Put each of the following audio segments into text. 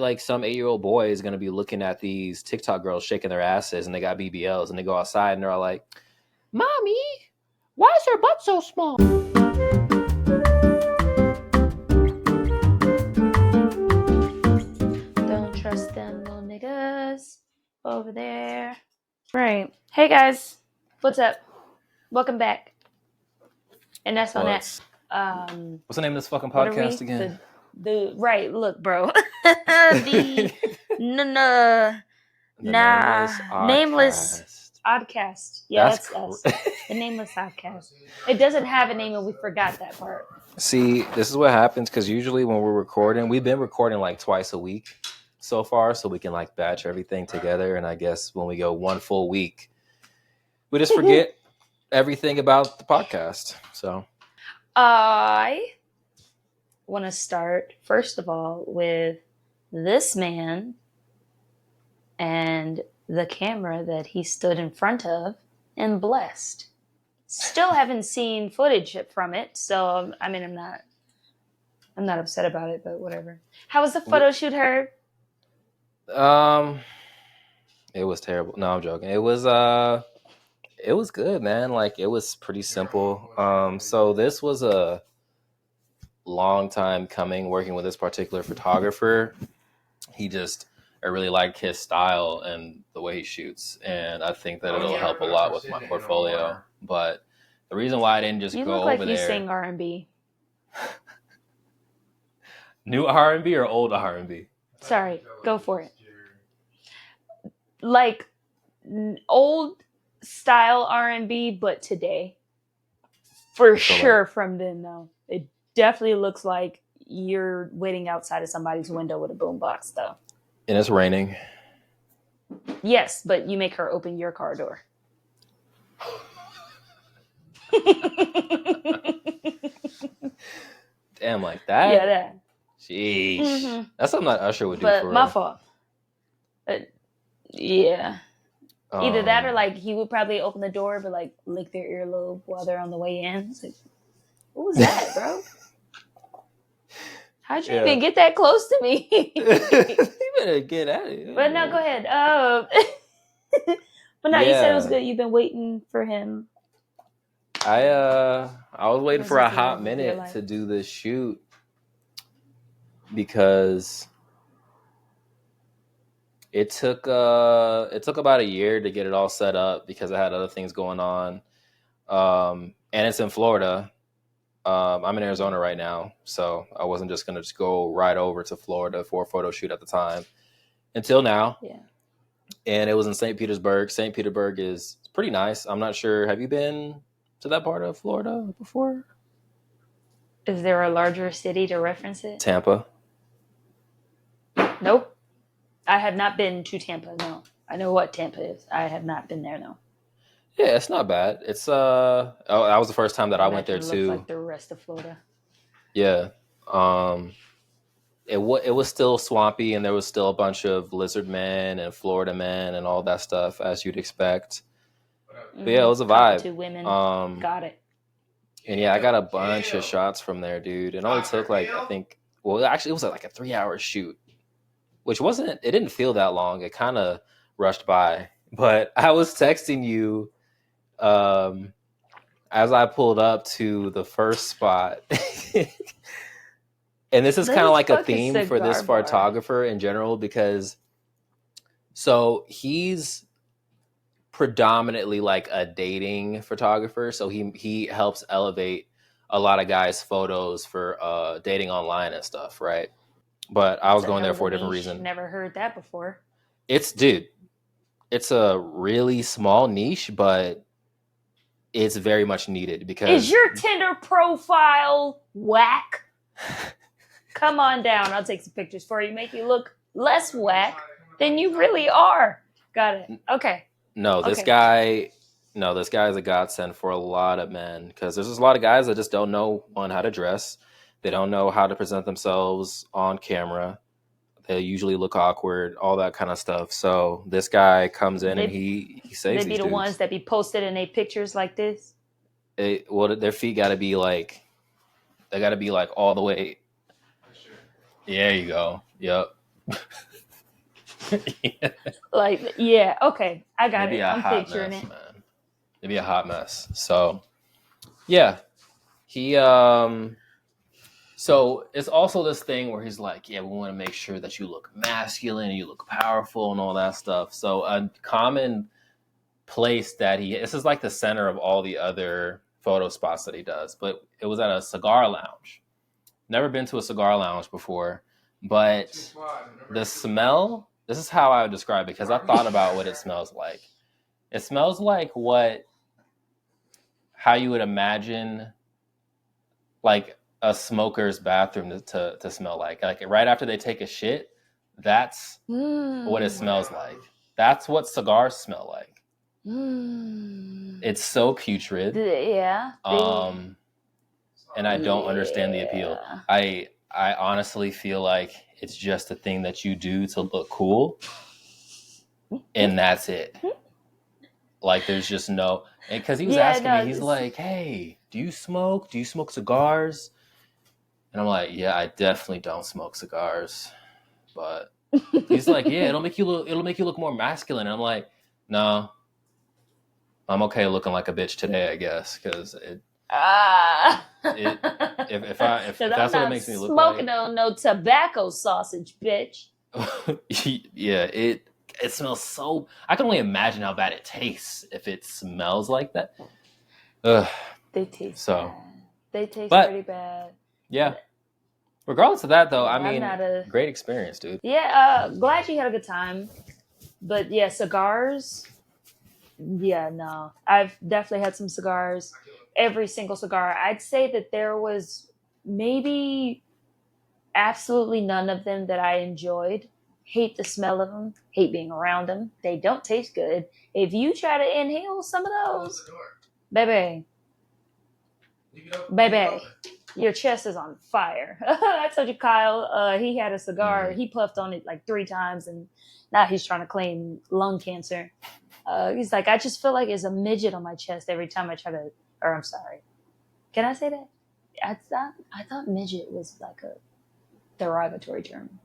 Like some 8-year-old boy is gonna be looking at these TikTok girls shaking their asses, and they got BBLs, and they go outside and they're all like, "Mommy, why is her butt so small?" Don't trust them little niggas over there. Right. Hey guys, what's up? Welcome back. And that's on that. What's the name of this fucking What are podcast we? again? The right. Look, bro. The Nameless Oddcast. Yeah, that's us. The Nameless Oddcast. It doesn't have a name, and we forgot that part. See, this is what happens because usually when we're recording, we've been recording like twice a week so far, so we can like batch everything together. And I guess when we go one full week, we just forget everything about the podcast. So I want to start, first of all, with this man and the camera that he stood in front of and blessed. Still haven't seen footage from it, so I mean, I'm not upset about it, but whatever. How was the photo shoot, Herb? It was terrible. No, I'm joking. It was good, man. Like it was pretty simple. So this was a long time coming working with this particular photographer. I really like his style and the way he shoots, and I think that it'll help a lot with my portfolio. But the reason why I didn't just go over there... You look like you sing R&B. New R&B or old R&B? Sorry, go for it. Like old style R&B, but today. For sure from then, though. It definitely looks like you're waiting outside of somebody's window with a boombox, though. And it's raining. Yes, but you make her open your car door. Damn, like that? Yeah, that. Jeez. Mm-hmm. That's something that Usher would do but for my real. fault. Yeah. Either that or like he would probably open the door but like lick their earlobe while they're on the way in. It's like, what was that, bro? How'd you even get that close to me? You better get at it. But no, go ahead. But no, you said it was good. You've been waiting for him. I was waiting for a hot minute to do this shoot because it took about a year to get it all set up because I had other things going on. And it's in Florida. I'm in Arizona right now, so I wasn't just gonna go right over to Florida for a photo shoot at the time until now. Yeah. And it was in St. Petersburg. St. Petersburg is pretty nice. I'm not sure. Have you been to that part of Florida before? Is there a larger city to reference it? Tampa. Nope. I have not been to Tampa, no. I know what Tampa is. I have not been there, no. Yeah, it's not bad. It's that was the first time that I went there too. Looks like the rest of Florida. Yeah. It was still swampy, and there was still a bunch of lizard men and Florida men and all that stuff as you'd expect. But yeah, it was a vibe. 2 women. Got it. And yeah, I got a bunch of shots from there, dude. It only took like actually it was like a 3-hour shoot, which it didn't feel that long. It kind of rushed by. But I was texting you as I pulled up to the first spot. And this is kind of like a theme for this photographer in general, because so he's predominantly like a dating photographer. So he helps elevate a lot of guys' photos for dating online and stuff, right? But I was going there for a different reason. Never heard that before. It's a really small niche, but it's very much needed because... Is your Tinder profile whack? Come on down. I'll take some pictures for you. Make you look less whack than you really are. Got it. Okay. No, this guy is a godsend for a lot of men, because there's just a lot of guys that just don't know how to dress. They don't know how to present themselves on camera. They usually look awkward, all that kind of stuff. So this guy comes in and he saves these dudes. They be the ones that be posted in their pictures like this? Their feet got to be like all the way. There you go. Yep. Yeah. Like, yeah, okay, I got It'd be it. a I'm hot picturing mess, it. man. It'd be a hot mess. So yeah, he so it's also this thing where he's like, yeah, we want to make sure that you look masculine and you look powerful and all that stuff. So a common place that this is like the center of all the other photo spots that he does, but it was at a cigar lounge. Never been to a cigar lounge before, but the smell, this is how I would describe it because I thought about what it smells like. It smells like how you would imagine like a smoker's bathroom to smell like right after they take a shit. That's what it smells like. That's what cigars smell like. It's so putrid. Yeah. And I don't understand the appeal. I honestly feel like it's just a thing that you do to look cool, and that's it. Like there's just no, because he was asking me, he's like, "Hey, do you smoke? Do you smoke cigars?" And I'm like, "Yeah, I definitely don't smoke cigars." But he's like, "Yeah, it'll make you look more masculine." And I'm like, "No, I'm okay looking like a bitch today, I guess, because if that's what it makes me look like, smoking on no tobacco sausage, bitch. yeah, it smells so. I can only imagine how bad it tastes if it smells like that. Ugh. They taste so. bad. They taste But, pretty bad. Yeah. Regardless of that, though, Yeah, I mean, great experience, dude. Yeah, glad you had a good time. But yeah, cigars. Yeah, no, I've definitely had some cigars. Every single cigar, I'd say that there was maybe absolutely none of them that I enjoyed. Hate the smell of them. Hate being around them. They don't taste good. If you try to inhale some of those, baby, your chest is on fire. I told you, Kyle. He had a cigar. He puffed on it like 3 times, and now he's trying to claim lung cancer. He's like, I just feel like there's a midget on my chest every time I try to. Or I'm sorry. Can I say that? I thought midget was like a derogatory term.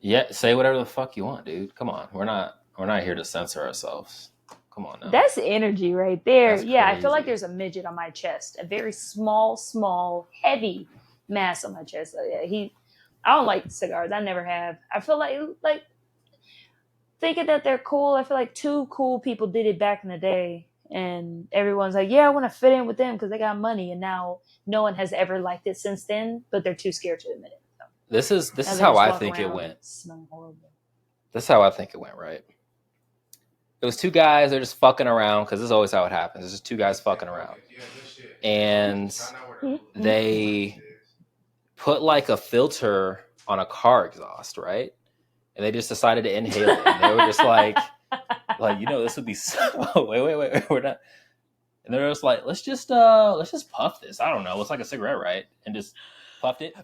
Yeah, say whatever the fuck you want, dude. Come on, we're not here to censor ourselves. Come on now. That's energy right there. That's yeah, crazy. I feel like there's a midget on my chest, a very small, heavy mass on my chest. I don't like cigars. I never have. I feel like thinking that they're cool. I feel like 2 cool people did it back in the day, and everyone's like, yeah, I want to fit in with them because they got money, and now no one has ever liked it since then, but they're too scared to admit it. So this is how I think it went. This is how I think it went, right? It was 2 guys. They're just fucking around because this is always how it happens. It's just 2 guys fucking around, and they put like a filter on a car exhaust, right? And they just decided to inhale it. And they were just like, this would be so. Wait, we're not. And they're just like, let's just puff this. I don't know. It's like a cigarette, right? And just puffed it.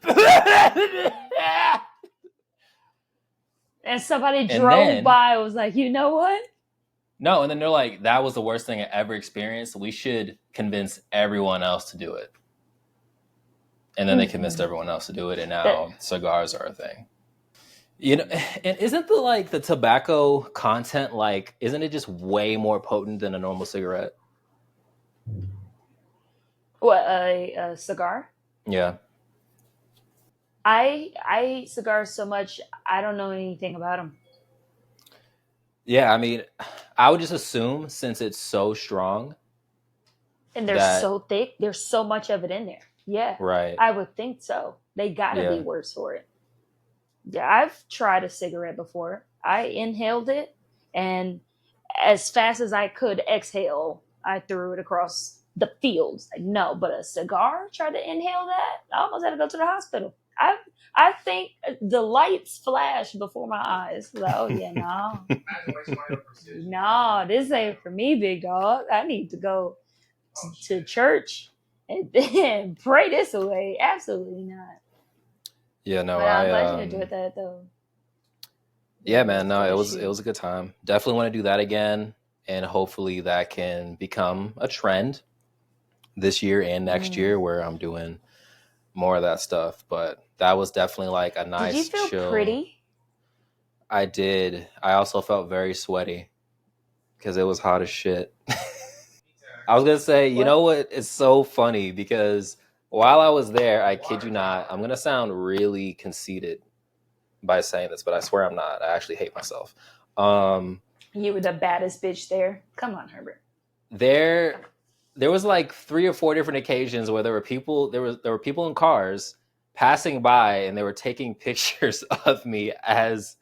And somebody drove by and was like, you know what? No, and then they're like, that was the worst thing I ever experienced. We should convince everyone else to do it. And then they convinced everyone else to do it, and now cigars are a thing. You know, and isn't the tobacco content isn't it just way more potent than a normal cigarette? What, a cigar? Yeah. I hate cigars so much, I don't know anything about them. Yeah, I mean, I would just assume since it's so strong. And they're so thick, there's so much of it in there. Yeah. Right. I would think so. They gotta be worse for it. Yeah, I've tried a cigarette before. I inhaled it, and as fast as I could exhale, I threw it across the fields. Like, no, but a cigar, try to inhale that? I almost had to go to the hospital. I think the lights flashed before my eyes. Like, oh yeah, no. No, this ain't for me, big dog. I need to go to church and pray this away. Absolutely not. Yeah, no, I'm glad you enjoyed that though. Yeah, man, no, it was a good time. Definitely want to do that again, and hopefully that can become a trend this year and next year where I'm doing more of that stuff. But that was definitely like a Did you nice feel chill. pretty? I did. I also felt very sweaty because it was hot as shit. I was gonna say, you What? know what? It's so funny because while I was there, I kid you not, I'm gonna sound really conceited by saying this, but I swear I'm not. I actually hate myself. Um, You were the baddest bitch there. Come on, Herbert. there, there was like 3 or 4 different occasions where there were people in cars passing by, and they were taking pictures of me as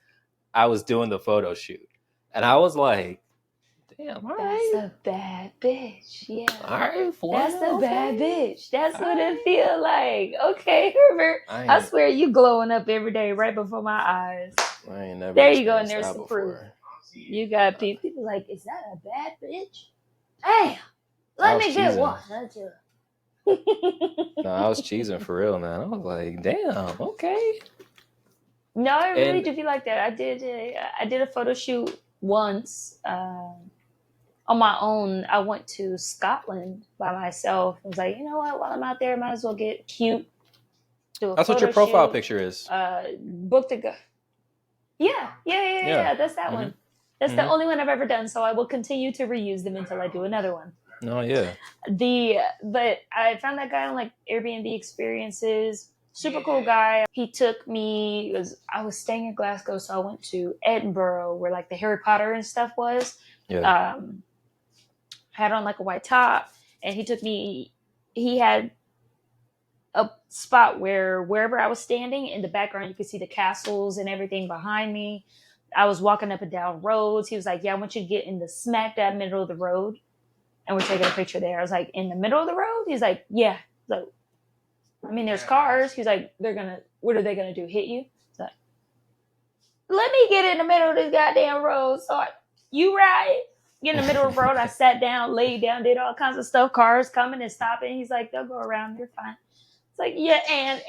I was doing the photo shoot, and I was like, "Damn, all That's right, a bad bitch. Yeah. all right, That's Florida, the bad okay, bitch. That's all what it right." feel like. Okay, Herbert. I I swear you glowing up every day right before my eyes. ain't never There you go, and experienced there's that some proof. before. You got people like, is that a bad bitch? Damn. I Let was me get cheesing. one. That's you. No, I was cheesing for real, man. I was like, damn, okay. No, I really And do feel like that. I did a photo shoot once on my own. I went to Scotland by myself. I was like, you know what? While I'm out there, I might as well get cute, do a that's what your photo profile shoot. picture is. Booked a go. Yeah. Yeah. That's that Mm-hmm. one. That's the Mm-hmm. only one I've ever done. So I will continue to reuse them until I do another one. No, yeah. But I found that guy on like Airbnb experiences. Super cool guy. He took me. I was staying in Glasgow, so I went to Edinburgh, where like the Harry Potter and stuff was. Yeah. Um, had on like a white top, and he took me. He had a spot where wherever I was standing in the background, you could see the castles and everything behind me. I was walking up and down roads. He was like, "Yeah, I want you to get in the smack dab middle of the road, and we're taking a picture there." I was like, "In the middle of the road?" He's like, "Yeah." So, I mean, there's cars. He's like, "They're gonna. What are they gonna do? Hit you?" So, let me get in the middle of this goddamn road. So you ride. Get in the middle of the road. I sat down, laid down, did all kinds of stuff. Cars coming and stopping. He's like, "They'll go around. You're fine." It's like, yeah, and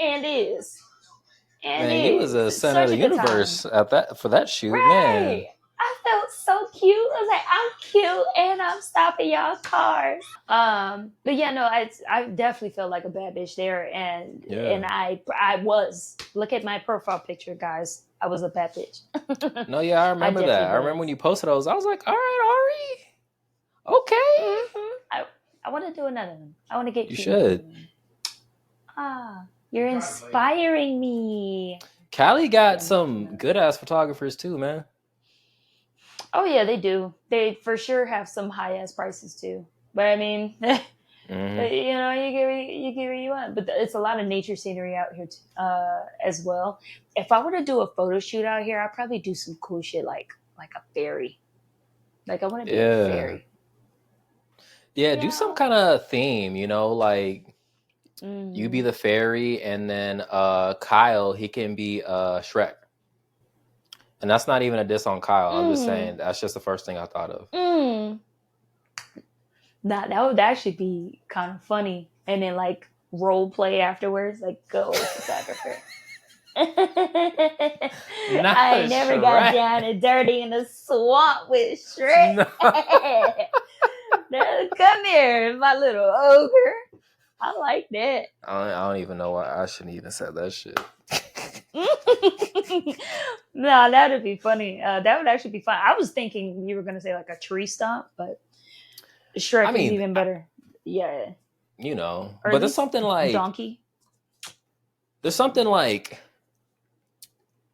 Man, you was is. a It's center of such the a good time. universe at that for that shoot, man. Right. I felt so cute. I was like, I'm cute and I'm stopping y'all cars. But yeah, no, I definitely felt like a bad bitch there, and Yeah. I was. Look at my profile picture, guys. I was a bad bitch. No, yeah, I I remember that. definitely I remember was. when you posted those. I was like, all right, Ari, okay. Mm-hmm. I want to do another one. I want to get You cute and do should. another one. Ah, you're inspiring me. Cali Yeah, got I'm definitely some gonna. good ass photographers too, man. Oh yeah, they do. They for sure have some high ass prices too. But I mean, Mm-hmm. you get what you want. But it's a lot of nature scenery out here as well. If I were to do a photo shoot out here, I'd probably do some cool shit like a ferry. Like I want to be a Yeah. ferry. Yeah, do some Yeah. kind of theme, like you be Mm. the fairy, and then Kyle, he can be Shrek. And that's not even a diss on Kyle. I'm just Mm. saying that's just the first thing I thought of. Mm. That would actually be kind of funny. And then like role play afterwards, like go photographer. Not I never got Shrek. down and dirty in the swamp with Shrek. No. Now, come here, my little ogre. I like that. I don't even know why I shouldn't even said that shit. No, that would be funny. That would actually be fun. I was thinking you were going to say like a tree stump, but I Shrek is mean, even better. Yeah. Or but at least donkey. there's something like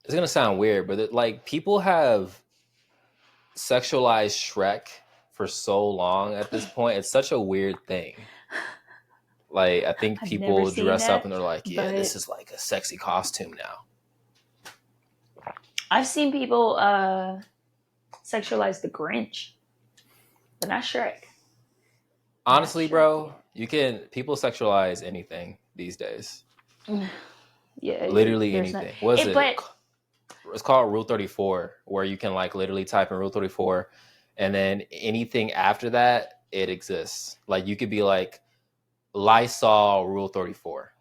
it's gonna sound weird, but like people have sexualized Shrek for so long at this point. It's such a weird thing. Like I think I've never people seen dress up that, and they're like, "Yeah, this but is like a sexy costume now." I've seen people sexualize the Grinch, but not Shrek. Not Honestly, Shrek bro, yet. people sexualize anything these days. Yeah, Literally there's not anything. What is it, it? but It's called Rule 34, where you can like literally type in Rule 34, and then anything after that, it exists. Like you could be like Lysol Rule 34,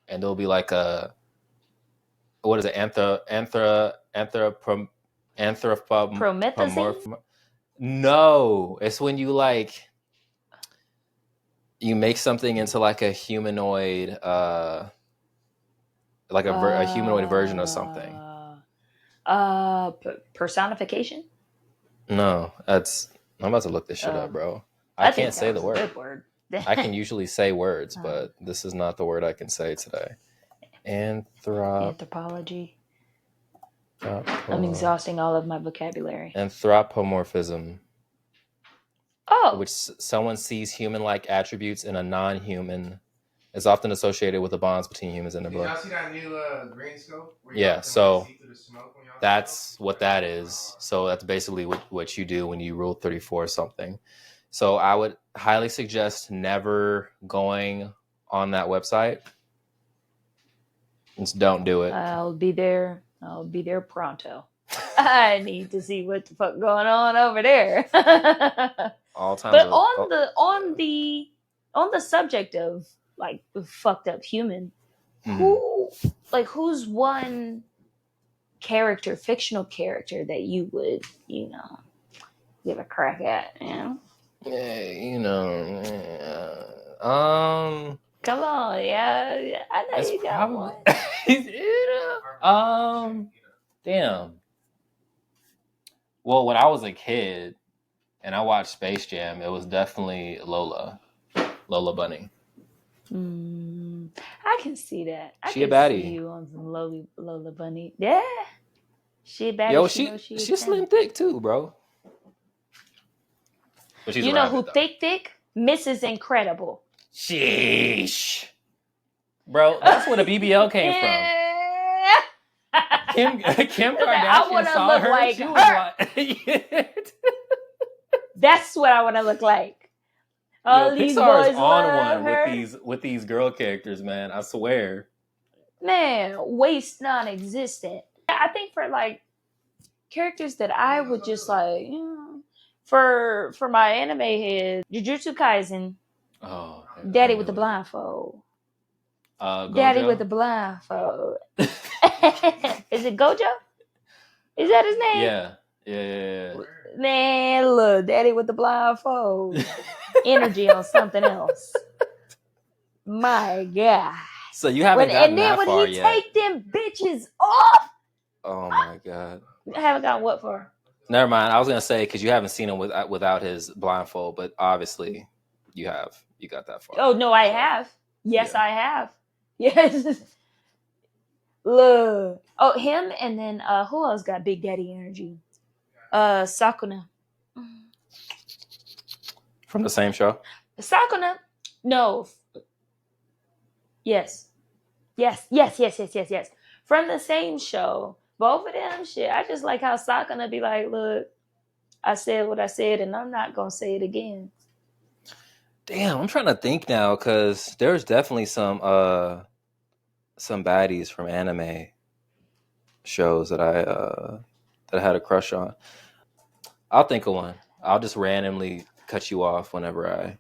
and there'll be like a what is it? promethazine. Anthropomorph. No, it's when you like you make something into like a humanoid. like a humanoid version of something. Personification. No, I'm about to look this shit up, bro. I I think can't say that the was a word. good word. I can usually say words, but this is not the word I can say today. Anthropology. I'm exhausting all of my vocabulary. Anthropomorphism. Oh, Which someone sees human-like attributes in a non-human, is often associated with the bonds between humans and the blood. Did y'all see that new green scope? Yeah, so that's what that is. So that's basically what you do when you rule 34 or something. So I would highly suggest never going on that website. Just don't do it. I'll be there pronto. I need to see what the fuck going on over there. All times. But on the subject of like fucked up human, who's one character, fictional character that you would, give a crack at, Come on, yeah. I know you got one. Damn. Well, when I was a kid and I watched Space Jam, it was definitely Lola Bunny. I can see that. She a baddie. See you on some Lola Bunny. Yeah, she a baddie. Yo, she's slim thick too, bro. But she's who thick? Mrs. Incredible. Sheesh. Bro, that's where the BBL came from. Kim Kardashian saw her. Like she her. Was like, that's what I want to look like. All these Pixar boys is on one her. with these girl characters, man. I swear. Man, waste non-existent. I think for like characters that I would just like, for my anime head, Jujutsu Kaisen. Oh, Daddy with the blindfold. Daddy with the blindfold. Is it Gojo? Is that his name? Yeah. Man, look, Daddy with the blindfold. Energy on something else. My God. So you haven't gotten that far yet. And then when he take them bitches off. Oh my God. I haven't gotten what for? Never mind. I was gonna say because you haven't seen him without his blindfold, but obviously you have. You got that far. Oh no, I have. Yes, yeah. I have. Yes. Look. Oh, him and then who else got Big Daddy energy? Sakuna. From the same show? Sakuna. No. Yes. From the same show. Both of them, shit. I just like how Sakuna be like, look, I said what I said and I'm not going to say it again. Damn, I'm trying to think now because there's definitely some baddies from anime shows that I had a crush on. I'll think of one. I'll just randomly cut you off whenever I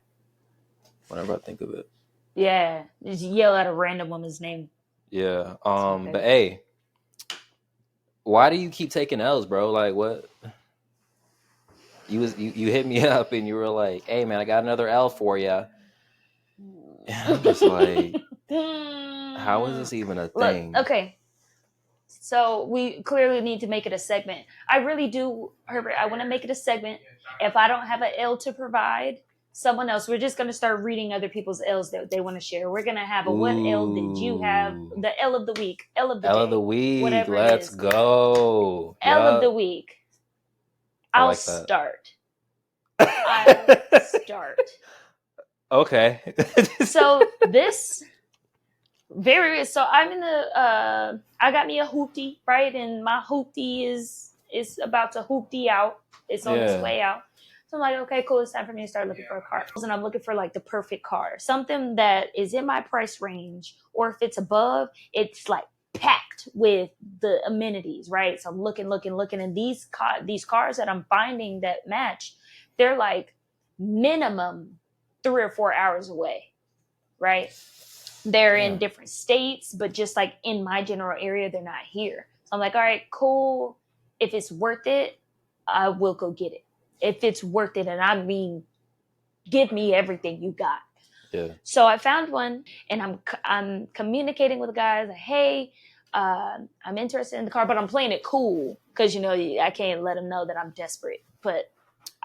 think of it. Yeah, just yell out a random woman's name. Yeah. But hey, why do you keep taking L's, bro? Like what? You hit me up and you were like, "Hey man, I got another L for you." And I'm just like, how is this even a thing? Look, okay. So we clearly need to make it a segment. I really do, Herbert. I want to make it a segment. If I don't have an L to provide, someone else. We're just going to start reading other people's L's that they want to share. We're going to have a what L did you have? The L of the week, L of the day, of the week. Whatever Let's go. L of the week. I'll like start. Okay. So this so I'm in the I got me a hoopty, right? And my hoopty is about to hoopty out. It's on its way out. So I'm like, okay, cool. It's time for me to start looking for a car. And I'm looking for like the perfect car, something that is in my price range, or if it's above, it's like packed with the amenities, right? So I'm looking, and these cars that I'm finding that match, they're like minimum 3 or 4 hours away, right? They're in different states, but just like in my general area, they're not here. So I'm like, all right, cool. If it's worth it, I will go get it. If it's worth it, and I mean, give me everything you got. Yeah. So I found one, and I'm communicating with the guys like, hey, I'm interested in the car, but I'm playing it cool because I can't let them know that I'm desperate. But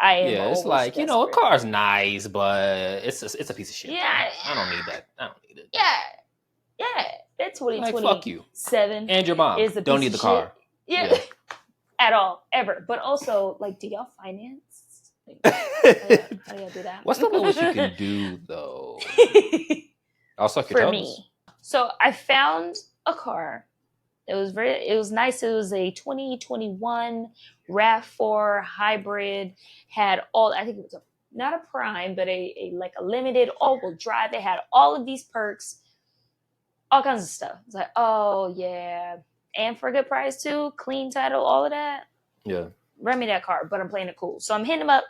I am Yeah, it's always like, a desperate. car's nice, but it's a piece of shit. Yeah, I don't need that. I don't need it. yeah. It's Like, fuck you 2027 and your mom. is a Don't piece need of the shit. car. Yeah. At all, ever. But also, like, do y'all finance? Like, how do y'all do that? What's the lowest you can do though? I'll suck your For toes. me. So I found a car. It was nice. It was a 2021 RAV4 hybrid. Had all, I think it was not a prime, but a like a limited all-wheel drive. They had all of these perks, all kinds of stuff. It's like, oh yeah. And for a good price too, clean title, all of that. Yeah. Rent me that car, but I'm playing it cool. So I'm hitting him up.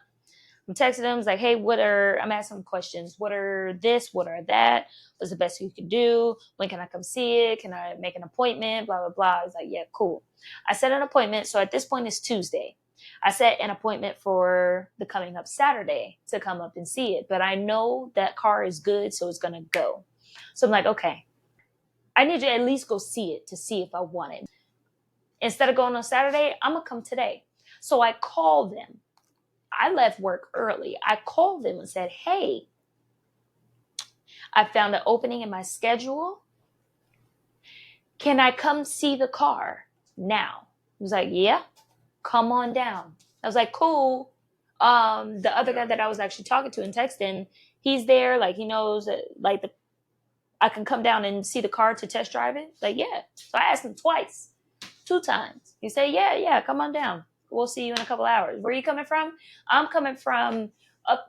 I'm texting them. It's like, hey, I'm asking them questions. What are this? What are that? What's the best you can do? When can I come see it? Can I make an appointment? Blah, blah, blah. I was like, yeah, cool. I set an appointment. So at this point, it's Tuesday. I set an appointment for the coming up Saturday to come up and see it. But I know that car is good, so it's going to go. So I'm like, okay, I need to at least go see it to see if I want it. Instead of going on Saturday, I'm going to come today. So I called them. I left work early. I called them and said, hey, I found an opening in my schedule. Can I come see the car now? He was like, yeah, come on down. I was like, cool. The other guy that I was actually talking to and texting, he's there. Like, he knows that, like, I can come down and see the car to test drive it. Like, yeah. So I asked him twice, 2 times. He said, yeah, come on down. We'll see you in a couple hours. Where are you coming from? I'm coming from up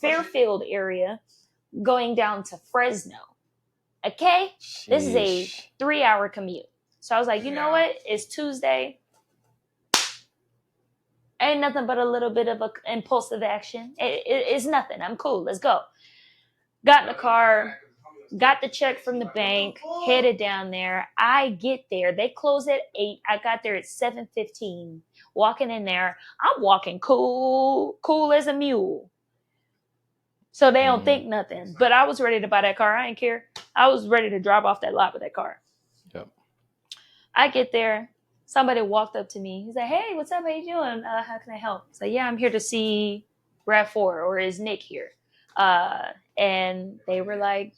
Fairfield area, going down to Fresno. Okay? Sheesh. This is a 3-hour commute. So I was like, you know what? It's Tuesday. Ain't nothing but a little bit of an impulsive action. It's nothing. I'm cool. Let's go. Got in the car, got the check from the bank, headed down there. I get there. They close at 8. I got there at 7:15. Walking in there. I'm walking cool as a mule. So they don't think nothing. But I was ready to buy that car. I didn't care. I was ready to drive off that lot with that car. Yep. I get there. Somebody walked up to me. He's like, hey, what's up? How you doing? How can I help? So yeah, I'm here to see RAV4, or is Nick here? And they were like,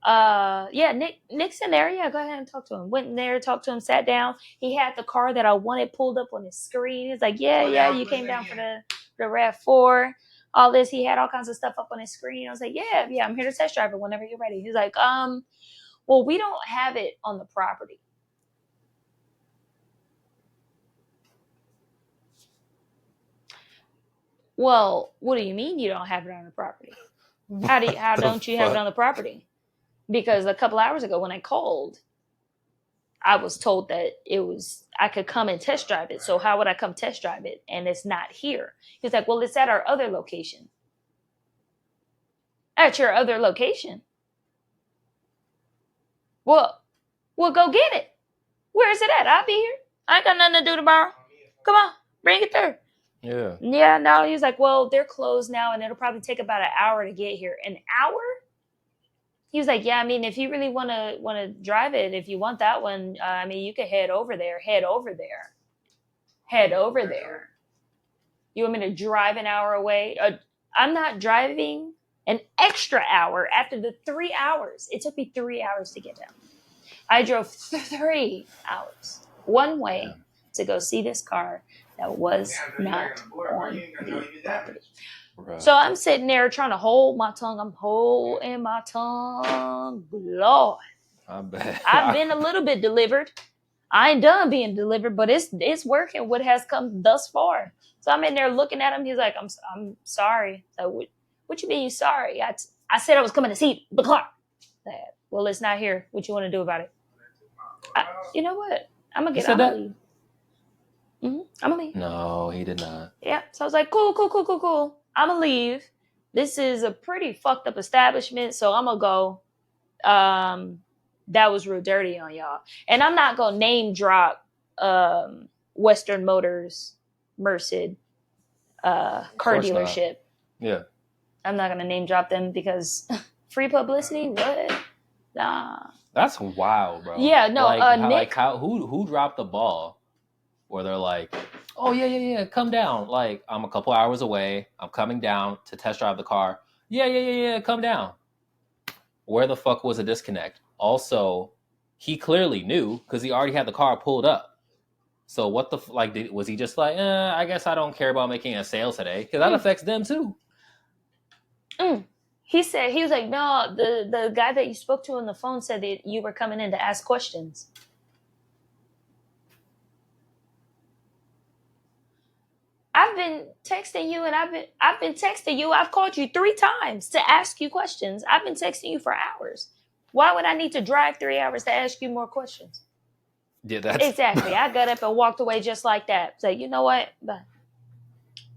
yeah, Nick's in there. Yeah, go ahead and talk to him. Went in there, talked to him, sat down. He had the car that I wanted pulled up on his screen. He's like, yeah, you came down for the RAV4. All this, he had all kinds of stuff up on his screen. I was like, yeah, I'm here to test drive it whenever you're ready. He's like, well, we don't have it on the property. Well, what do you mean you don't have it on the property? How don't you have it on the property? Because a couple hours ago when I called, I was told that I could come and test drive it. So how would I come test drive it? And it's not here. He's like, well, it's at our other location. At your other location? Well, go get it. Where is it at? I'll be here. I ain't got nothing to do tomorrow. Come on, bring it there. Yeah. Yeah, no, he was like, well, they're closed now, and it'll probably take about an hour to get here. An hour? He was like, yeah, I mean, if you really want to drive it, if you want that one, I mean, you could head over there. You want me to drive an hour away? I'm not driving an extra hour after the 3 hours. It took me 3 hours to get down. I drove 3 hours one way to go see this car that was not on the property. Right. So I'm sitting there trying to hold my tongue. I'm holding my tongue. Lord. I'm bad. I've been a little bit delivered. I ain't done being delivered, but it's working what has come thus far. So I'm in there looking at him. He's like, I'm sorry. So what you mean you sorry? I said I was coming to see the car. Well, it's not here. What you want to do about it? You know what? I'm going to leave. Mm-hmm. I'm going to leave. No, he did not. Yeah. So I was like, cool. I'm going to leave. This is a pretty fucked up establishment, so I'm going to go. That was real dirty on y'all. And I'm not going to name drop Western Motors Merced car dealership. Yeah. I'm not gonna name drop them because free publicity. What? Nah. That's wild, bro. Yeah, no. Like, Nick. who dropped the ball? Where they're like, oh yeah, come down. Like, I'm a couple hours away. I'm coming down to test drive the car. Yeah, come down. Where the fuck was a disconnect? Also, he clearly knew because he already had the car pulled up. So what the was he just like, I guess I don't care about making a sale today because that affects them too. He said, he was like, no, the guy that you spoke to on the phone said that you were coming in to ask questions. I've been texting you and I've been texting you. I've called you 3 times to ask you questions. I've been texting you for hours. Why would I need to drive 3 hours to ask you more questions? Yeah, that's exactly. I got up and walked away just like that. Say, you know what? Bye.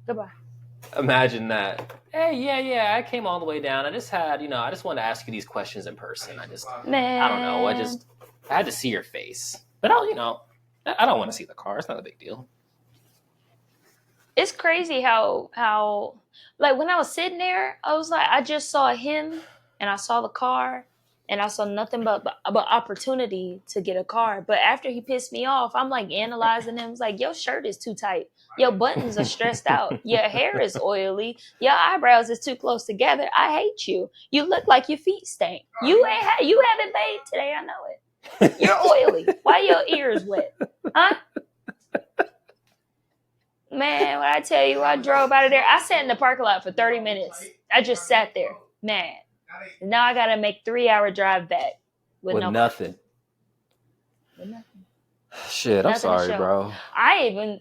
Goodbye. Imagine that. Hey, yeah, I came all the way down. I just had, I just wanted to ask you these questions in person. I don't know. I had to see your face. But I don't want to see the car. It's not a big deal. It's crazy how like when I was sitting there, I was like, I just saw him and I saw the car and I saw nothing but opportunity to get a car. But after he pissed me off, I'm like analyzing him. It's like, your shirt is too tight. Your buttons are stressed out. Your hair is oily. Your eyebrows is too close together. I hate you. You look like your feet stink. You haven't bathed today. I know it. You're oily. Why your ears wet? Huh? Man, when I tell you I drove out of there, I sat in the parking lot for 30 minutes. I just sat there. Man. Now I got to make 3-hour drive back. With nothing. With nothing. Shit, I'm sorry, bro. I even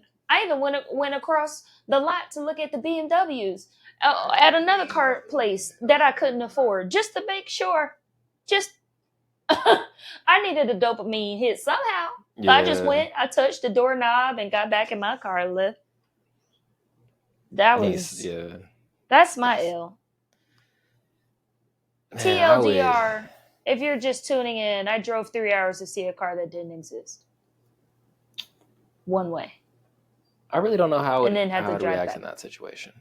went across the lot to look at the BMWs at another car place that I couldn't afford just to make sure. I needed a dopamine hit somehow. Yeah. So I just went, I touched the doorknob and got back in my car and left. That's my L. Man, TLDR, if you're just tuning in, I drove 3 hours to see a car that didn't exist. One way. I really don't know how I'd react in that situation.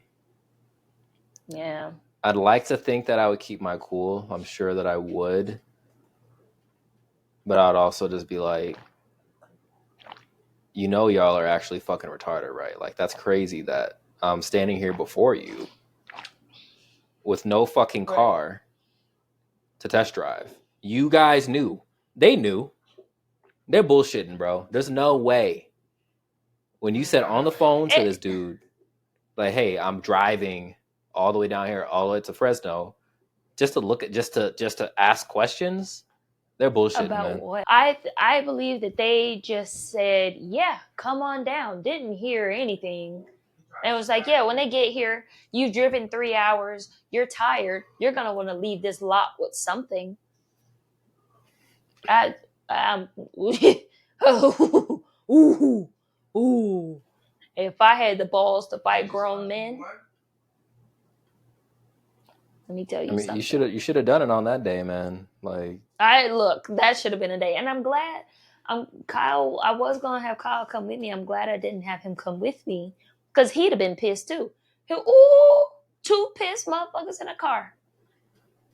Yeah. I'd like to think that I would keep my cool. I'm sure that I would. But I'd also just be like, y'all are actually fucking retarded, right? Like, that's crazy that I'm standing here before you with no fucking car to test drive. You guys knew. They knew. They're bullshitting, bro. There's no way. When you said on the phone to this dude, like, hey, I'm driving all the way down here, all the way to Fresno, just to ask questions, they're bullshitting, about man. What? I believe that they just said, yeah, come on down. Didn't hear anything. And it was like, yeah, when they get here, you've driven 3 hours, you're tired, you're going to want to leave this lot with something. Ooh. If I had the balls to fight grown men, let me tell you something. You should have done it on that day, man. Like, that should have been a day. And I'm glad Kyle, I was going to have Kyle come with me. I'm glad I didn't have him come with me. Because he'd have been pissed too. 2 pissed motherfuckers in a car.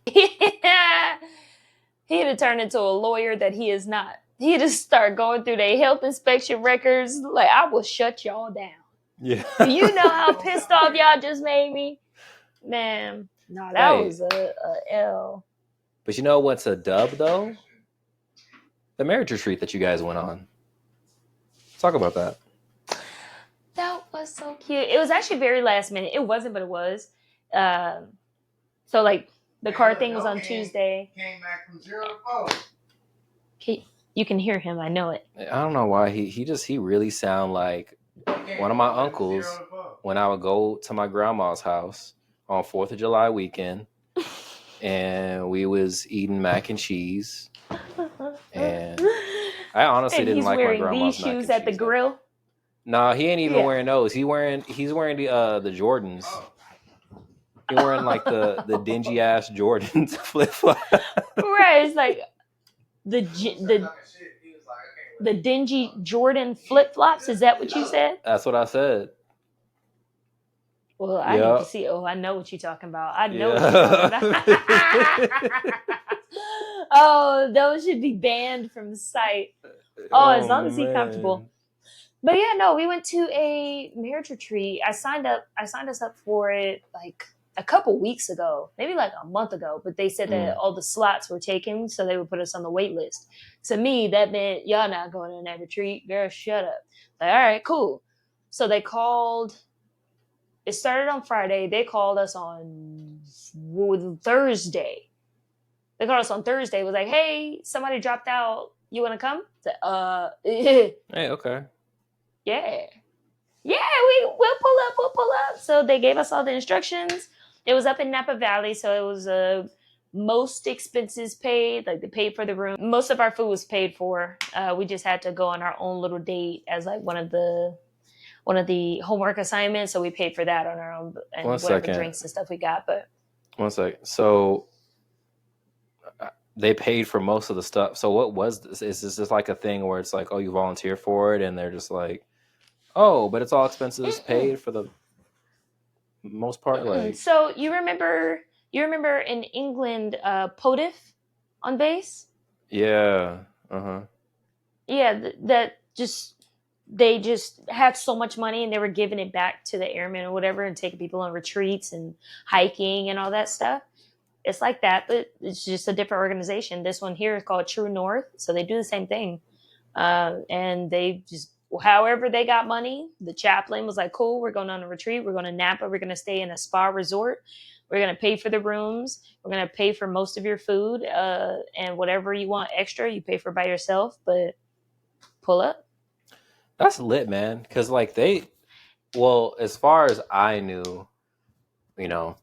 He'd have turned into a lawyer that he is not. He'd just start going through their health inspection records. Like, I will shut y'all down. Yeah. Do you know how pissed off y'all just made me? Man, no, that was a L. But you know what's a dub, though? The marriage retreat that you guys went on. Let's talk about that. That was so cute. It was actually very last minute. It wasn't, but it was. So, like, the car thing was on Tuesday. Came back from 0 to 4. You can hear him. I know it. I don't know why. He really sound like one of my uncles when I would go to my grandma's house on 4th of July weekend. And we was eating mac and cheese. And I honestly didn't like my grandma's mac and cheese. He's wearing these shoes at the grill? No, he ain't even wearing those. He's wearing the Jordans. He's wearing like the dingy ass Jordans flip flop. Right, it's like the dingy Jordan flip flops. Is that what you said? That's what I said. Well, I need to Yeah. see. Oh, I know what you're talking about. I know what you're Yeah. talking about. Oh, those should be banned from the site. Oh, as Oh long as he's comfortable. man. But yeah, no, we went to a marriage retreat. I signed us up for it like a couple weeks ago, maybe like a month ago, but they said that all the slots were taken, so they would put us on the wait list. To me, that meant y'all not going on that retreat. Girl, shut up. Like, all right, cool. So they called. It started on Friday. They called us on Thursday. They called us on Thursday. It was like, hey, somebody dropped out. You want to come? Said, Hey, okay. yeah. Yeah, we'll pull up. So they gave us all the instructions. It was up in Napa Valley, so it was most expenses paid, like they paid for the room. Most of our food was paid for. We just had to go on our own little date as like one of the homework assignments. So we paid for that on our own and One whatever second. drinks and stuff we got. But 1 second. So they paid for most of the stuff. So what was this? Is this just like a thing where it's like, oh, you volunteer for it, and they're just like, oh, but it's all expenses paid for the most part? Like, so you remember in England, Podif on bass? yeah, uh-huh. Yeah, that just they just had so much money and they were giving it back to the airmen or whatever and taking people on retreats and hiking and all that stuff. It's like that, but it's just a different organization. This one here is called True North, so they do the same thing. And they just, however they got money, the chaplain was like, cool, we're going on a retreat. We're going to Napa. We're going to stay in a spa resort. We're going to pay for the rooms. We're going to pay for most of your food. And whatever you want extra, you pay for by yourself, but pull up. That's lit, man. Because like well, as far as I knew, you know,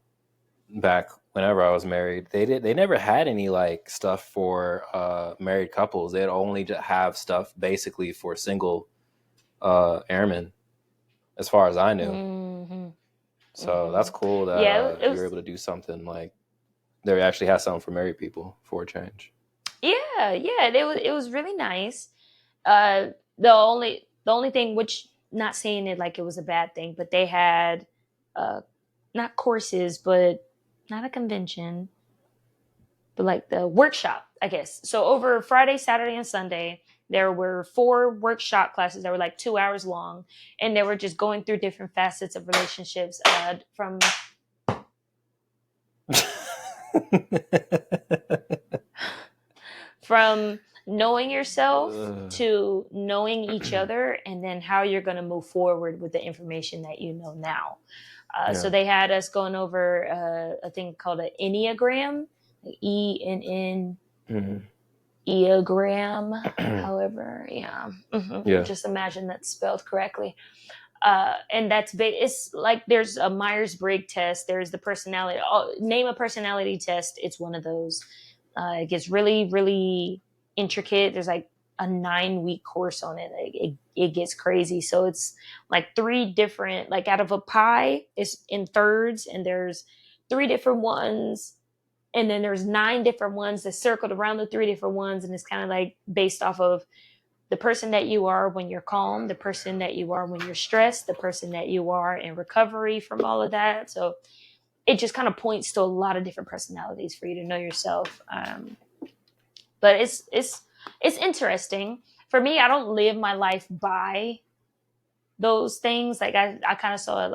back whenever I was married, they never had any like stuff for married couples. They'd only have stuff basically for single airmen, as far as I knew. Mm-hmm. So that's cool that Yeah, it you were was. able to do something like they actually had something for married people for a change. Yeah, it was really nice. Uh, the only thing, which not saying it like it was a bad thing, but they had not courses, but not a convention, but like the workshop, I guess. So over Friday, Saturday, and Sunday, there were 4 workshop classes that were like 2 hours long, and they were just going through different facets of relationships, from knowing yourself to knowing each other, and then how you're going to move forward with the information that you know now. So they had us going over a thing called an Enneagram, ENN. Mm-hmm. Eogram, however, yeah. Yeah. Just imagine that's spelled correctly. And it's like there's a Myers-Briggs test. There's the personality. Name a personality test. It's one of those. It gets really, really intricate. There's like a 9-week course on it. It gets crazy. So it's like 3 different, like out of a pie, it's in thirds, and there's 3 different ones, and then there's 9 different ones that circled around the 3 different ones, and it's kind of like based off of the person that you are when you're calm, the person that you are when you're stressed, the person that you are in recovery from all of that. So it just kind of points to a lot of different personalities for you to know yourself. But it's interesting for me. I don't live my life by those things. Like I kind of saw it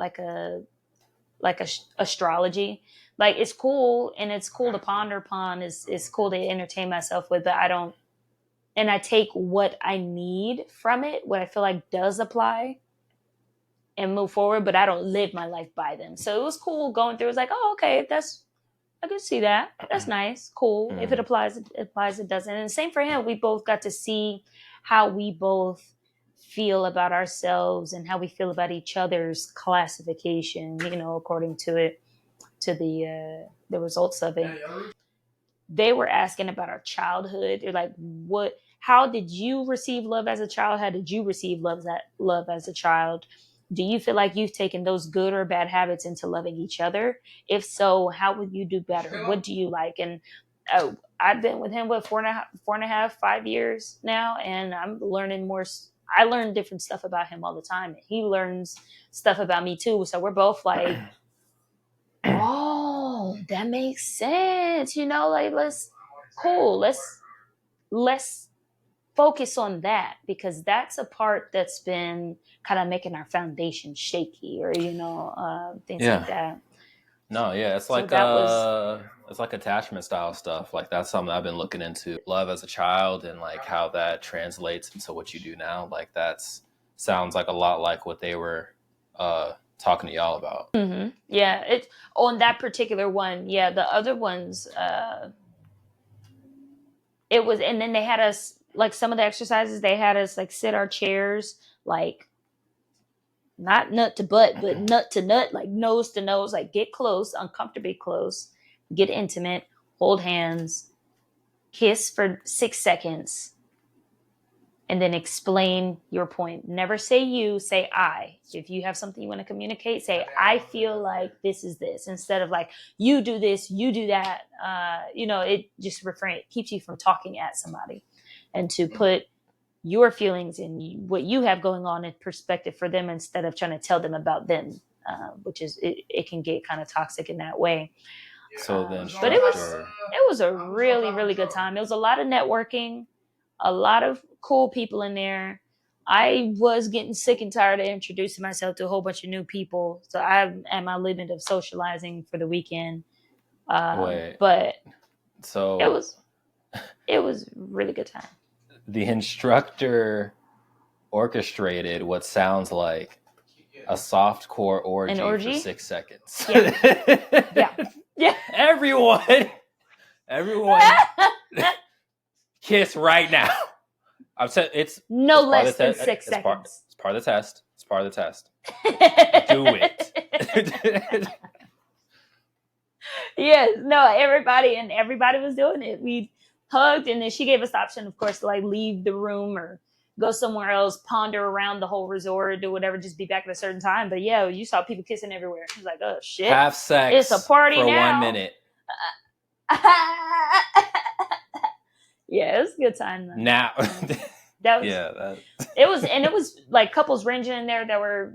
like astrology. Like it's cool, and it's cool to ponder upon. It's cool to entertain myself with, but I don't. And I take what I need from it, what I feel like does apply, and move forward. But I don't live my life by them. So it was cool going through. It was like, oh, okay, I can see that. That's nice, cool. If it applies, it applies. It doesn't. And same for him. We both got to see how we both feel about ourselves and how we feel about each other's classification. According to the results of it. They were asking about our childhood. They're like, how did you receive love as a child? How did you receive love as a child? Do you feel like you've taken those good or bad habits into loving each other? If so, how would you do better? What do you like? And I've been with him, 4.5, 5 years now, and I'm learning more I learn different stuff about him all the time, and he learns stuff about me too. So we're both like, oh, that makes sense. Like let's focus on that, because that's a part that's been kind of making our foundation shaky, or things like that. No, yeah, it's like it's like attachment style stuff. Like that's something I've been looking into. Love as a child and like how that translates into what you do now. Like sounds like a lot like what they were talking to y'all about. Mm-hmm. Yeah, it's on that particular one. Yeah, the other ones, it was, and then they had us like some of the exercises. They had us like sit our chairs like not nut to butt, but nut to nut, like nose to nose, like get close, uncomfortably close, get intimate, hold hands, kiss for 6 seconds, and then explain your point. Never say you, say I. If you have something you want to communicate, say I feel like this is this, instead of like you do this, you do that. It just keeps you from talking at somebody, and to put your feelings and what you have going on in perspective for them, instead of trying to tell them about them, which is it can get kind of toxic in that way. So then, but it was a really, really good time. It was a lot of networking, a lot of cool people in there. I was getting sick and tired of introducing myself to a whole bunch of new people, so I'm at my limit of socializing for the weekend. But so it was a really good time. The instructor orchestrated what sounds like a softcore orgy for 6 seconds. Yeah. Yeah. Everyone kiss right now. I've said it's no less than 6 seconds. It's part of the test. It's part of the test. Do it. Yes. No, everybody was doing it. We hugged, and then she gave us the option, of course, to like leave the room or go somewhere else, ponder around the whole resort, do whatever, just be back at a certain time. But yeah, you saw people kissing everywhere. It was like, oh shit. Have sex. It's a party for now. 1 minute. Yeah, it was a good time though. Now that was it was like couples ranging in there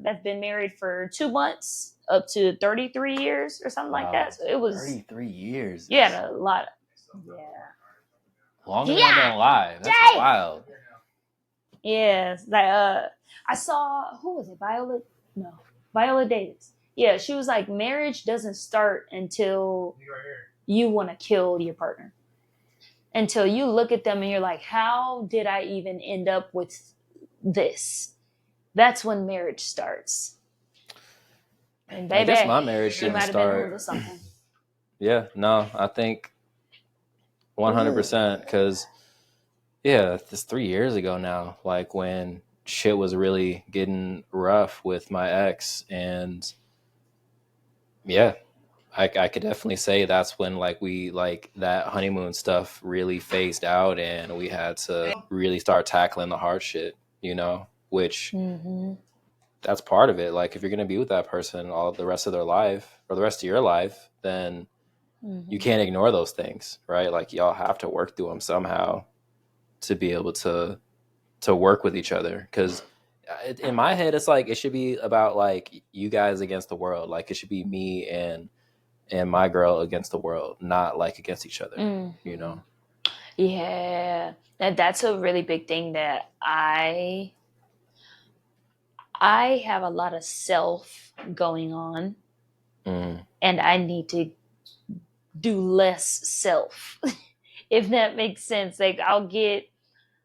that's been married for 2 months up to 33 years or something like that. So it was 33 years. Yeah, a lot. Longer than I've been alive. That's wild. Yeah, like I saw, who was it? Viola Davis. Yeah, she was like, marriage doesn't start until you want to kill your partner. Until you look at them and you're like, how did I even end up with this? That's when marriage starts. And baby, I guess my marriage didn't start. Yeah, no, I think 100%, because it's 3 years ago now, like when shit was really getting rough with my ex, and I could definitely say that's when that honeymoon stuff really phased out, and we had to really start tackling the hard shit, which that's part of it. Like if you're going to be with that person all the rest of their life or the rest of your life, then you can't ignore those things, right? Like y'all have to work through them somehow to be able to work with each other. Because in my head, it's like it should be about like you guys against the world. Like it should be me and my girl against the world, not like against each other, Yeah, that's a really big thing that I have a lot of self going on, and I need to do less self, if that makes sense. Like I'll get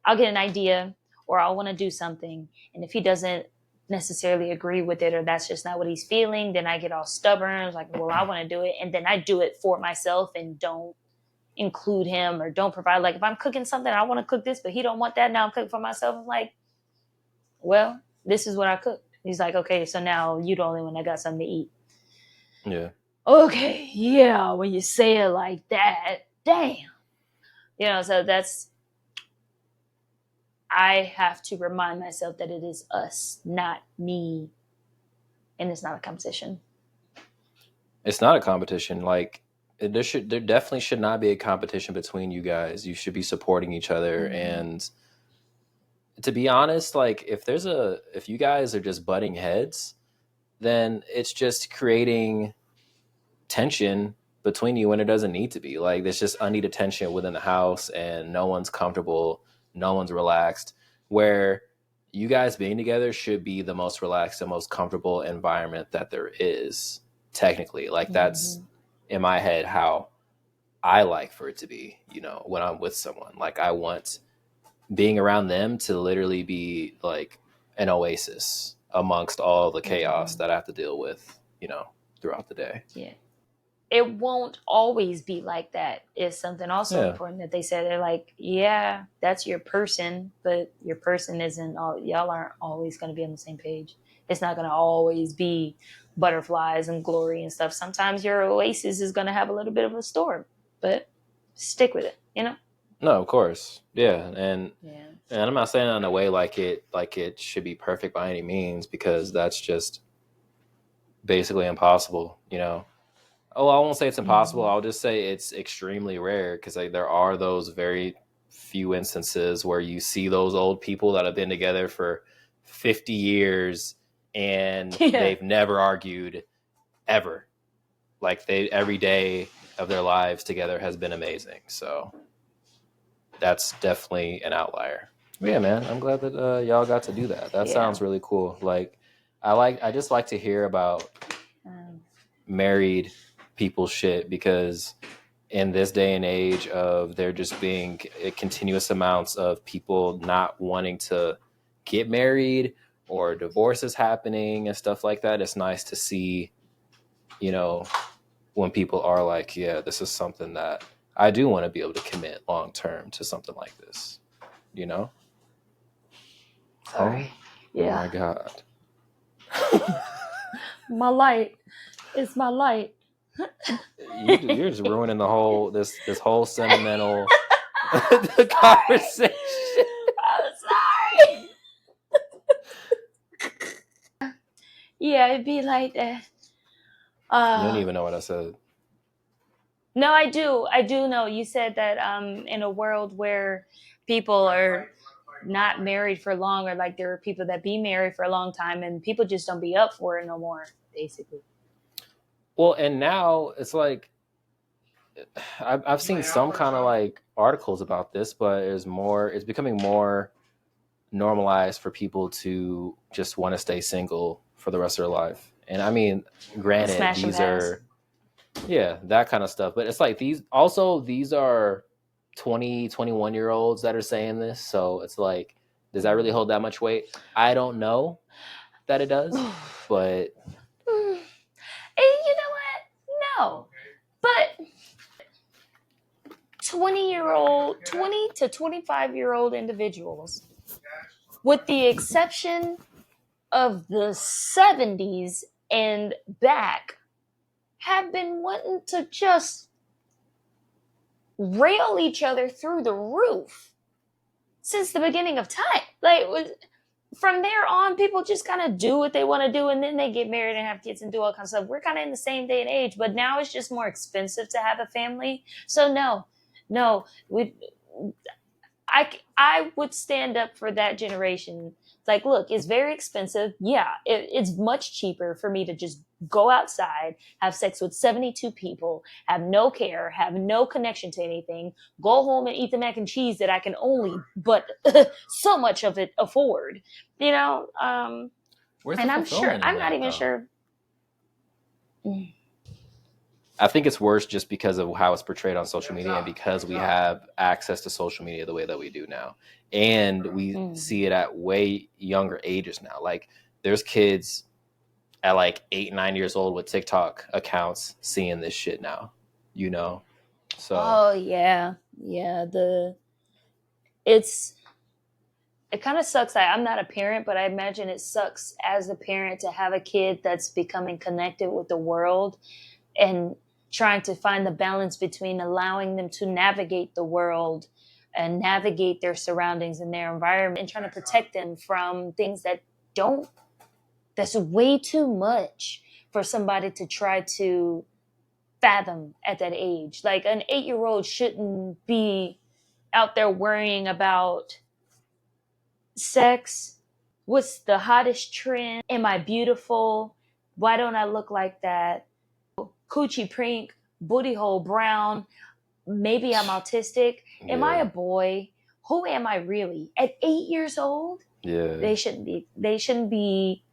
an idea, or I'll want to do something, and if he doesn't necessarily agree with it, or that's just not what he's feeling, then I get all stubborn. It's like, well, I want to do it, and then I do it for myself and don't include him or don't provide. Like if I'm cooking something, I want to cook this, but he don't want that. Now I'm cooking for myself. I'm like, well, this is what I cook. He's like, okay, so now you the only one that got something to eat. Yeah. Okay, yeah, when you say it like that, damn. So that's, I have to remind myself that it is us, not me. And it's not a competition. It's not a competition. Like there definitely should not be a competition between you guys. You should be supporting each other. And to be honest, like if you guys are just butting heads, then it's just creating tension between you when it doesn't need to be. Like there's just unneeded tension within the house, and no one's comfortable, no one's relaxed. Where you guys being together should be the most relaxed and most comfortable environment that there is, technically. Like that's in my head how I like for it to be, you know, when I'm with someone. Like I want being around them to literally be like an oasis amongst all the chaos that I have to deal with, you know, throughout the day. Yeah. It won't always be like that is something also important that they said. They're like, yeah, that's your person, but your person isn't all, y'all aren't always going to be on the same page. It's not going to always be butterflies and glory and stuff. Sometimes your oasis is going to have a little bit of a storm, but stick with it, you know? No, of course. Yeah. And I'm not saying that in a way like it should be perfect by any means, because that's just basically impossible, you know. Oh, I won't say it's impossible. I'll just say it's extremely rare, because like, there are those very few instances where you see those old people that have been together for 50 years and they've never argued ever. Like every day of their lives together has been amazing. So that's definitely an outlier. But yeah, man, I'm glad that y'all got to do that. That sounds really cool. Like I just like to hear about married people shit, because in this day and age of there just being continuous amounts of people not wanting to get married or divorces happening and stuff like that, it's nice to see, you know, when people are like, yeah, this is something that I do want to be able to commit long term to something like this, you know? Sorry. Oh my God. My light. It's my light. You're just ruining the whole this whole sentimental conversation. I'm sorry. Yeah, it'd be like that. You don't even know what I said. No, I do. I do know. You said that in a world where people are not married for long, or like there are people that be married for a long time and people just don't be up for it no more, basically. Well, and now it's like I've seen some kind of like articles about this, but it's becoming more normalized for people to just want to stay single for the rest of their life. And I mean, granted, these are that kind of stuff, but it's like these are 20, 21-year-olds that are saying this. So it's like, does that really hold that much weight? I don't know that it does, but and you know what? No. But 20 to 25-year-old individuals, with the exception of the 70s and back, have been wanting to just rail each other through the roof since the beginning of time. Like, from there on, people just kind of do what they want to do, and then they get married and have kids and do all kinds of stuff. We're kind of in the same day and age, but now it's just more expensive to have a family. So no, I would stand up for that generation. It's like, look, it's very expensive. Yeah, it's much cheaper for me to just go outside, have sex with 72 people, have no care, have no connection to anything, go home and eat the mac and cheese that I can only, but so much of it afford, you know? And I'm sure, I'm not even sure. I think it's worse just because of how it's portrayed on social media, and because we have access to social media the way that we do now. And we see it at way younger ages now. Like there's kids at like 8, 9 years old with TikTok accounts seeing this shit now, you know? So. Oh yeah. It kind of sucks. I'm not a parent, but I imagine it sucks as a parent to have a kid that's becoming connected with the world and trying to find the balance between allowing them to navigate the world and navigate their surroundings and their environment, and trying to protect them from things that's way too much for somebody to try to fathom at that age. Like an 8-year-old shouldn't be out there worrying about sex, what's the hottest trend, am I beautiful, why don't I look like that, coochie pink, booty hole brown, maybe I'm autistic, am I a boy, who am I really at 8 years old? Yeah. They shouldn't be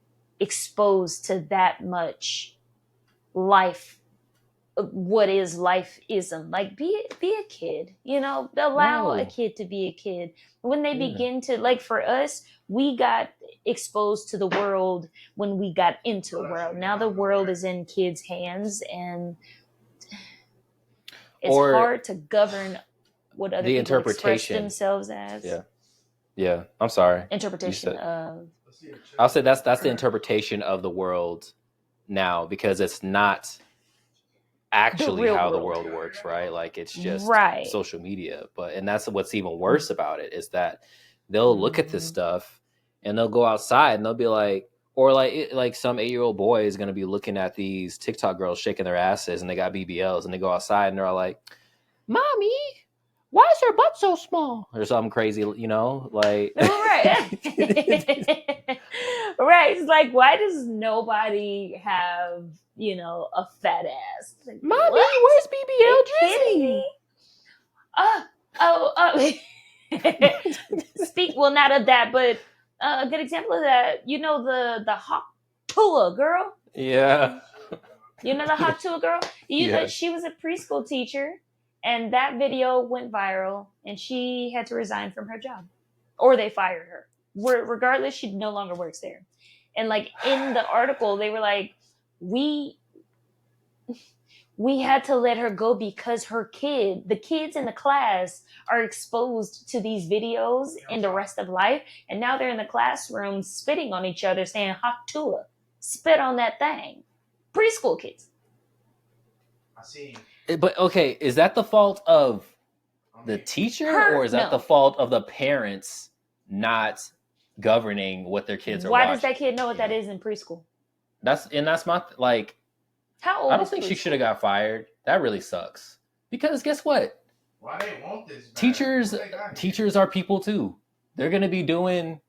exposed to that much life. What is lifeism? Like, be a kid, allow a kid to be a kid. When they begin to, like, for us, we got exposed to the world when we got into the world. Now the world is in kids' hands, and it's hard to govern what other people express themselves as. Yeah, I'm sorry. Interpretation of. I'll say that's the interpretation of the world now, because it's not actually how the world works, right? Like, it's just social media. And that's what's even worse about it, is that they'll look at this stuff and they'll go outside and they'll be like, or like some 8-year-old boy is going to be looking at these TikTok girls shaking their asses and they got BBLs, and they go outside and they're all like, "Mommy, why is her butt so small?" Or something crazy, like. Right. Right. It's like, why does nobody have, a fat ass? Like, Mommy, where's BBL Drizzy? Speak, well, not of that, but a good example of that, the hot Tua girl. Yeah. The hot Tua girl? She was a preschool teacher, and that video went viral, and she had to resign from her job. Or they fired her. Regardless, she no longer works there. And, like, in the article, they were like, we had to let her go because the kids in the class are exposed to these videos in the rest of life. And now they're in the classroom spitting on each other, saying, "Hot Tua, spit on that thing." Preschool kids. I see. But, okay, is that the fault of the teacher, or is that the fault of the parents not governing what their kids are watching? Why does that kid know what that is in preschool? That's my, like, how old? I don't think she should have got fired. That really sucks. Because guess what? Why they want this? Teachers are people too. They're gonna be doing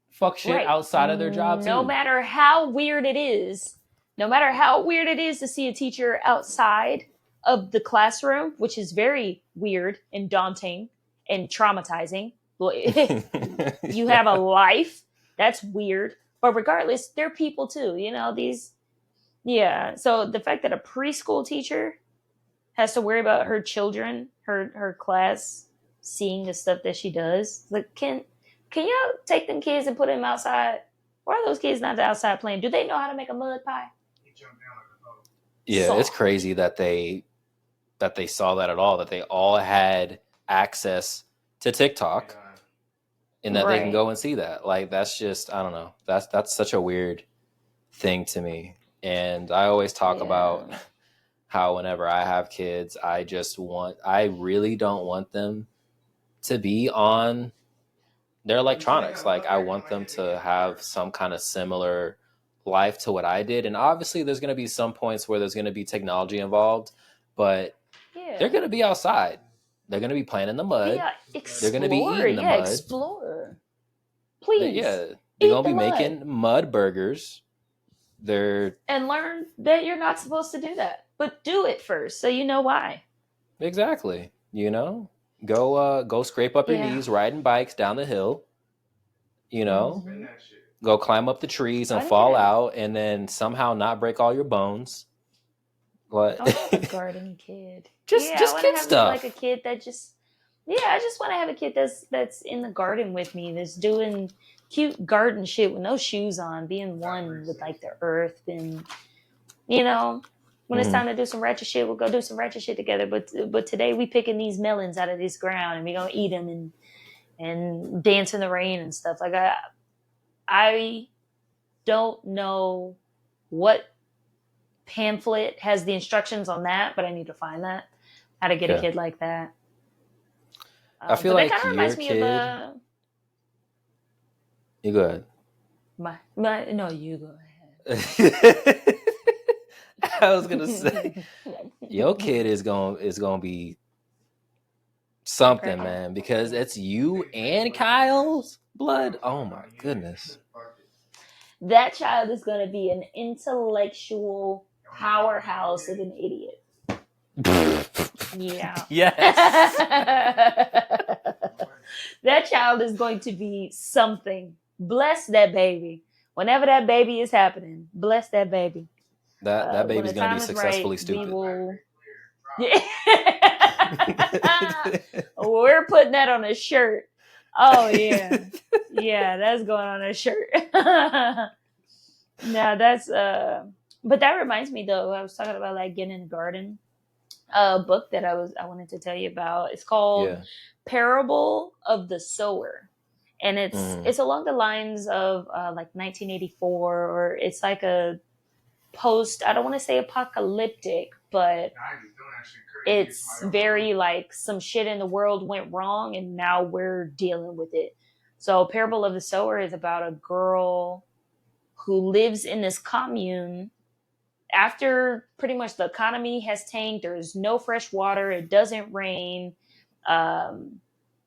fuck shit outside of their job too. No matter how weird it is to see a teacher outside of the classroom, which is very weird and daunting and traumatizing. You have a life. That's weird. But regardless, they're people too. So the fact that a preschool teacher has to worry about her children, her class, seeing the stuff that she does. Like, can y'all take them kids and put them outside? Why are those kids not outside playing? Do they know how to make a mud pie? Yeah, it's crazy that they saw that at all, that they all had access to TikTok, and that they can go and see that. Like, that's just, I don't know. That's such a weird thing to me. And I always talk about how whenever I have kids, I really don't want them to be on their electronics. Like, I want them to have some kind of similar life to what I did. And obviously there's going to be some points where there's going to be technology involved, but they're going to be outside. They're going to be playing in the mud. They're going to be eating the mud. Explore. Please. They're going to be making mud burgers. And learn that you're not supposed to do that, but do it first so you know why. Exactly. Go scrape up your knees riding bikes down the hill. Go climb up the trees and fall out, and then somehow not break all your bones. What? I want a garden kid. just kid stuff. Like a kid that I just want to have a kid that's in the garden with me, that's doing cute garden shit with no shoes on, being one with, like, the earth. And when it's time to do some ratchet shit, we'll go do some ratchet shit together. But today we picking these melons out of this ground, and we gonna eat them and dance in the rain and stuff. Like, I don't know what pamphlet has the instructions on that, but I need to find that, how to get a kid like that. I feel like that kind of reminds me kid... of You go ahead. No, you go ahead. I was gonna say, your kid is gonna be something, man, because it's you and Kyle's Blood. Oh my goodness. That child is going to be an intellectual powerhouse of an idiot. Yeah. Yes. That child is going to be something. Bless that baby. Whenever that baby is happening, bless that baby. That baby's gonna be successfully right, stupid. We're putting that on a shirt. Oh yeah, yeah, that's going on a shirt. No, that's but that reminds me though. I was talking about like getting in the garden. A book that I wanted to tell you about. It's called Parable of the Sower, and it's along the lines of like 1984, or it's like a post. I don't want to say apocalyptic, but it's very like some shit in the world went wrong, and now we're dealing with it. So, Parable of the Sower is about a girl who lives in this commune after pretty much the economy has tanked. There's no fresh water. It doesn't rain.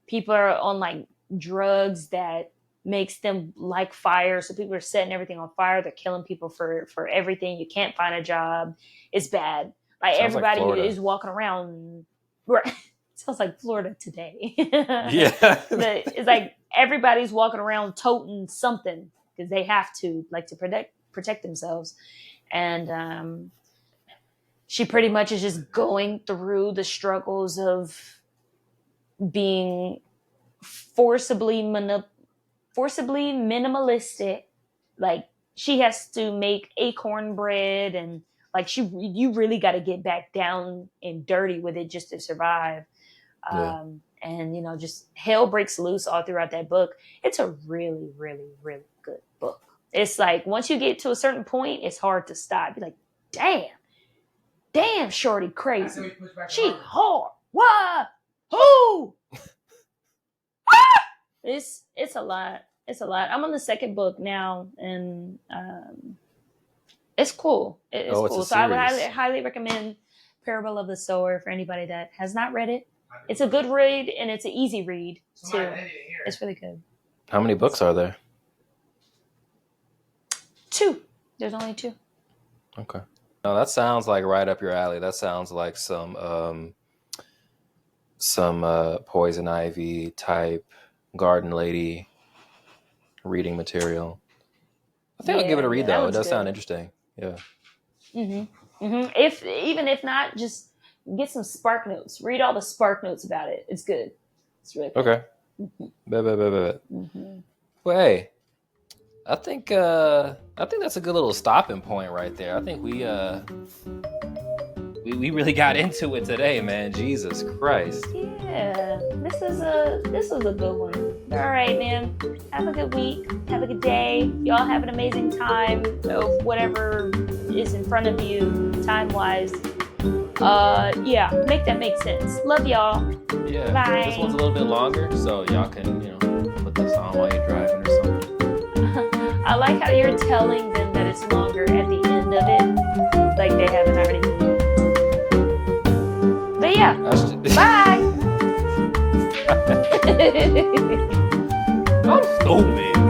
People are on like drugs that makes them like fire. So people are setting everything on fire. They're killing people for everything. You can't find a job. It's bad. Like sounds everybody like is walking around. Right. Sounds like Florida today. Yeah. It's like everybody's walking around toting something because they have to, like, to protect themselves. And she pretty much is just going through the struggles of being forcibly minimalistic. Like, she has to make acorn bread, and like you really got to get back down and dirty with it just to survive. And you know, just hell breaks loose all throughout that book. It's a really, really, really good book. It's like once you get to a certain point, it's hard to stop. You're like, damn, shorty crazy. She hard. Why? Who? It's a lot. It's a lot. I'm on the second book now, and it's cool. It's cool. So I would highly recommend Parable of the Sower for anybody that has not read it. It's a good read, and it's an easy read too. It's really good. How many books are there? 2. There's only 2. Okay. No, that sounds like right up your alley. That sounds like some poison ivy type garden lady reading material. I think I'll give it a read though. It does sound interesting. Yeah. If not, just get some Spark Notes. Read all the Spark Notes about it. It's good. It's really good. Okay. Bet. Well, hey, I think that's a good little stopping point right there. I think we really got into it today, man. Jesus Christ. Yeah, this was a good one. All right, man. Have a good week. Have a good day. Y'all have an amazing time of whatever is in front of you, time-wise. Yeah, make that make sense. Love y'all. Yeah. Bye. This one's a little bit longer, so y'all can, put this on while you're driving or something. I like how you're telling them that it's longer at the end of it, like they haven't already moved. But yeah, bye. I'm stupid.